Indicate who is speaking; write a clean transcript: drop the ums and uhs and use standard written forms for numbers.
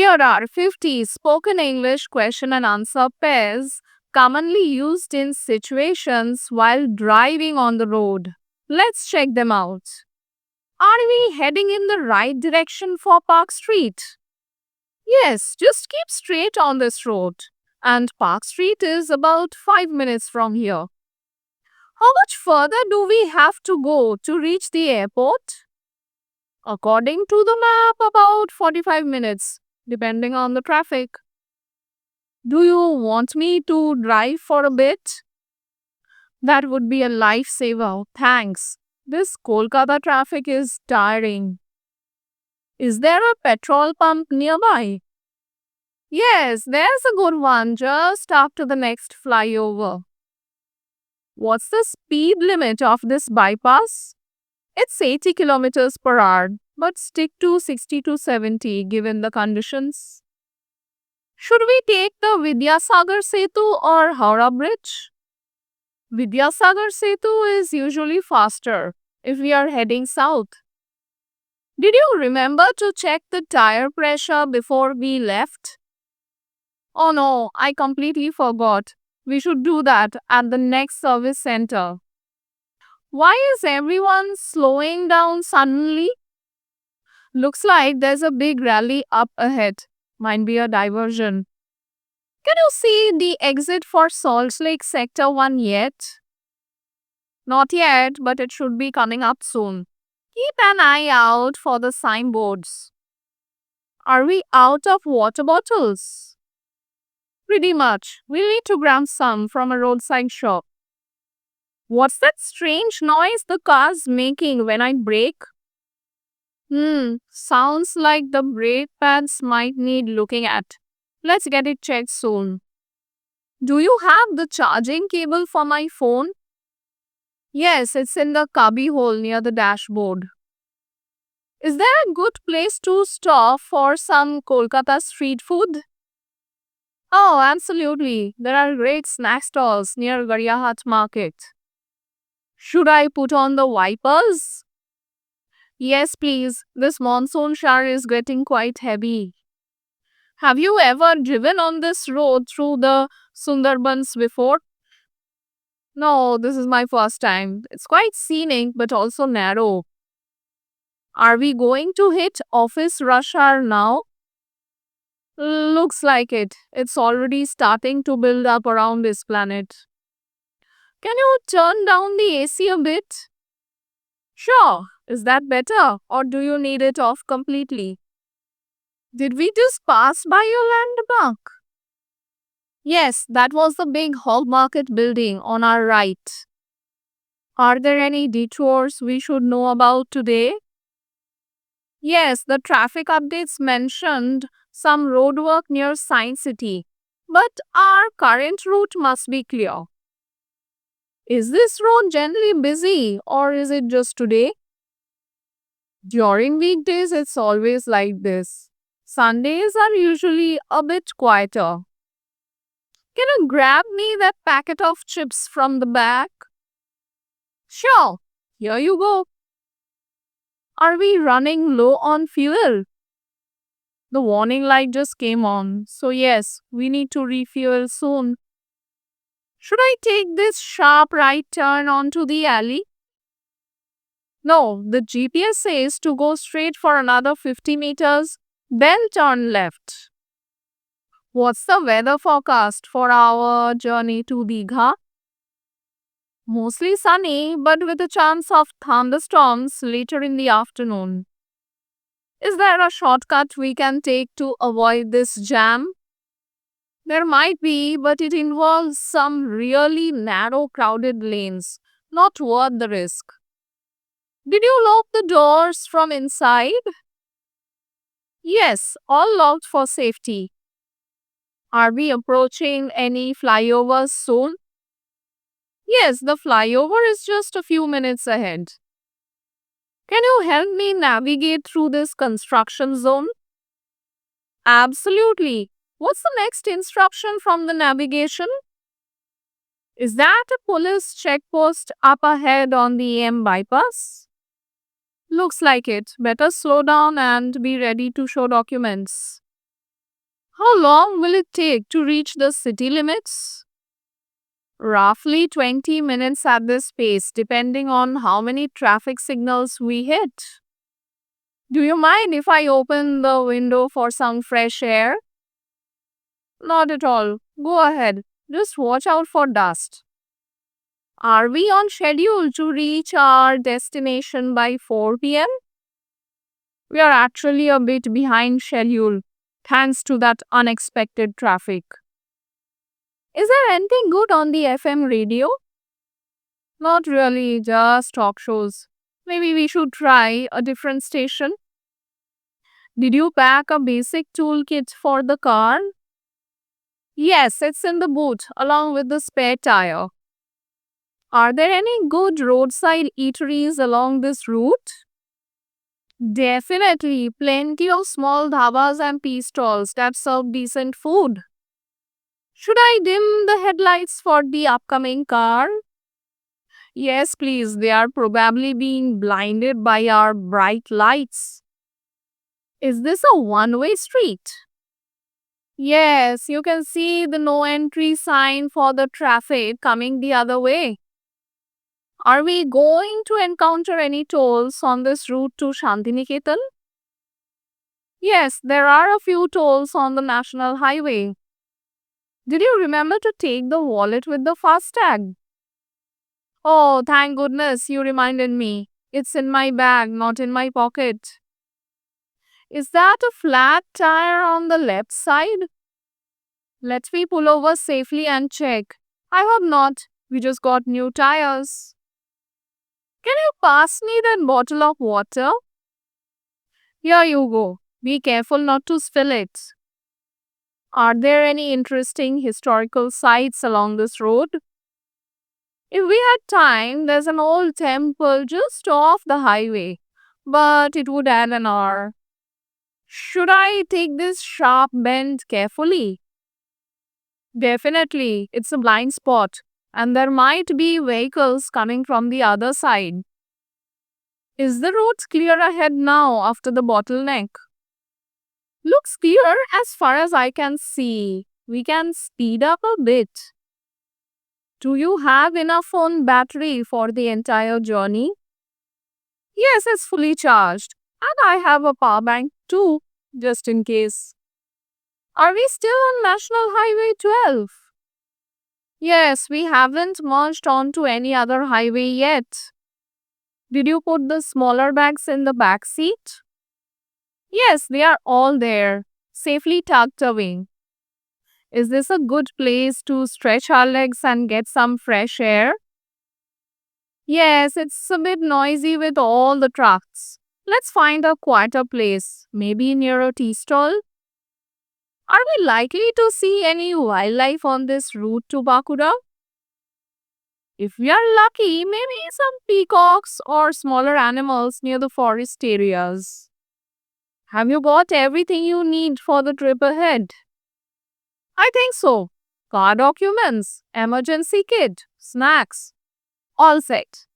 Speaker 1: Here are 50 spoken English question and answer pairs commonly used in situations while driving on the road. Let's check them out. Are we heading in the right direction for Park Street? Yes, just keep straight on this road. And Park Street is about 5 minutes from here. How much further do we have to go to reach the airport? According to the map, about 45 minutes, depending on the traffic. Do you want me to drive for a bit? That would be a lifesaver. Thanks. This Kolkata traffic is tiring. Is there a petrol pump nearby? Yes, there's a good one just after the next flyover. What's the speed limit of this bypass? It's 80 kilometers per hour, but stick to 60 to 70 given the conditions. Should we take the Vidyasagar Setu or Howrah Bridge? Vidyasagar Setu is usually faster if we are heading south. Did you remember to check the tire pressure before we left? Oh no, I completely forgot. We should do that at the next service center. Why is everyone slowing down suddenly? Looks like there's a big rally up ahead. Might be a diversion. Can you see the exit for Salt Lake Sector 1 yet? Not yet, but it should be coming up soon. Keep an eye out for the signboards. Are we out of water bottles? Pretty much. We'll need to grab some from a roadside shop. What's that strange noise the car's making when I brake? Sounds like the brake pads might need looking at. Let's get it checked soon. Do you have the charging cable for my phone? Yes, it's in the cubby hole near the dashboard. Is there a good place to stop for some Kolkata street food? Oh, absolutely. There are great snack stalls near Gariyahat Market. Should I put on the wipers? Yes, please. This monsoon shower is getting quite heavy. Have you ever driven on this road through the Sundarbans before? No, this is my first time. It's quite scenic but also narrow. Are we going to hit office rush hour now? Looks like it. It's already starting to build up around this planet. Can you turn down the AC a bit? Sure. Is that better or do you need it off completely? Did we just pass by your landmark? Yes, that was the big hog market building on our right. Are there any detours we should know about today? Yes, the traffic updates mentioned some roadwork near Science City, but our current route must be clear. Is this road generally busy or is it just today? During weekdays, it's always like this. Sundays are usually a bit quieter. Can you grab me that packet of chips from the back? Sure, here you go. Are we running low on fuel? The warning light just came on, so yes, we need to refuel soon. Should I take this sharp right turn onto the alley? No, the GPS says to go straight for another 50 meters, then turn left. What's the weather forecast for our journey to Digha? Mostly sunny, but with a chance of thunderstorms later in the afternoon. Is there a shortcut we can take to avoid this jam? There might be, but it involves some really narrow, crowded lanes. Not worth the risk. Did you lock the doors from inside? Yes, all locked for safety. Are we approaching any flyovers soon? Yes, the flyover is just a few minutes ahead. Can you help me navigate through this construction zone? Absolutely. What's the next instruction from the navigation? Is that a police checkpost up ahead on the M bypass? Looks like it. Better slow down and be ready to show documents. How long will it take to reach the city limits? Roughly 20 minutes at this pace, depending on how many traffic signals we hit. Do you mind if I open the window for some fresh air? Not at all. Go ahead. Just watch out for dust. Are we on schedule to reach our destination by 4 pm? We are actually a bit behind schedule thanks to that unexpected traffic. Is there anything good on the FM radio? Not really, just talk shows. Maybe we should try a different station. Did you pack a basic toolkit for the car? Yes, it's in the boot along with the spare tire. Are there any good roadside eateries along this route? Definitely, plenty of small dhabas and tea stalls that serve decent food. Should I dim the headlights for the upcoming car? Yes, please. They are probably being blinded by our bright lights. Is this a one-way street? Yes, you can see the no entry sign for the traffic coming the other way. Are we going to encounter any tolls on this route to Shantiniketan? Yes, there are a few tolls on the national highway. Did you remember to take the wallet with the FASTag? Oh, thank goodness you reminded me. It's in my bag, not in my pocket. Is that a flat tire on the left side? Let me pull over safely and check. I hope not. We just got new tires. Can you pass me that bottle of water? Here you go. Be careful not to spill it. Are there any interesting historical sites along this road? If we had time, there's an old temple just off the highway, but it would add an hour. Should I take this sharp bend carefully? Definitely, it's a blind spot, and there might be vehicles coming from the other side. Is the road clear ahead now after the bottleneck? Looks clear as far as I can see. We can speed up a bit. Do you have enough phone battery for the entire journey? Yes, it's fully charged. And I have a power bank too, just in case. Are we still on National Highway 12? Yes, we haven't merged onto any other highway yet. Did you put the smaller bags in the back seat? Yes, they are all there, safely tucked away. Is this a good place to stretch our legs and get some fresh air? Yes, it's a bit noisy with all the trucks. Let's find a quieter place, maybe near a tea stall. Are we likely to see any wildlife on this route to Bakura? If we are lucky, maybe some peacocks or smaller animals near the forest areas. Have you got everything you need for the trip ahead? I think so. Car documents, emergency kit, snacks, all set.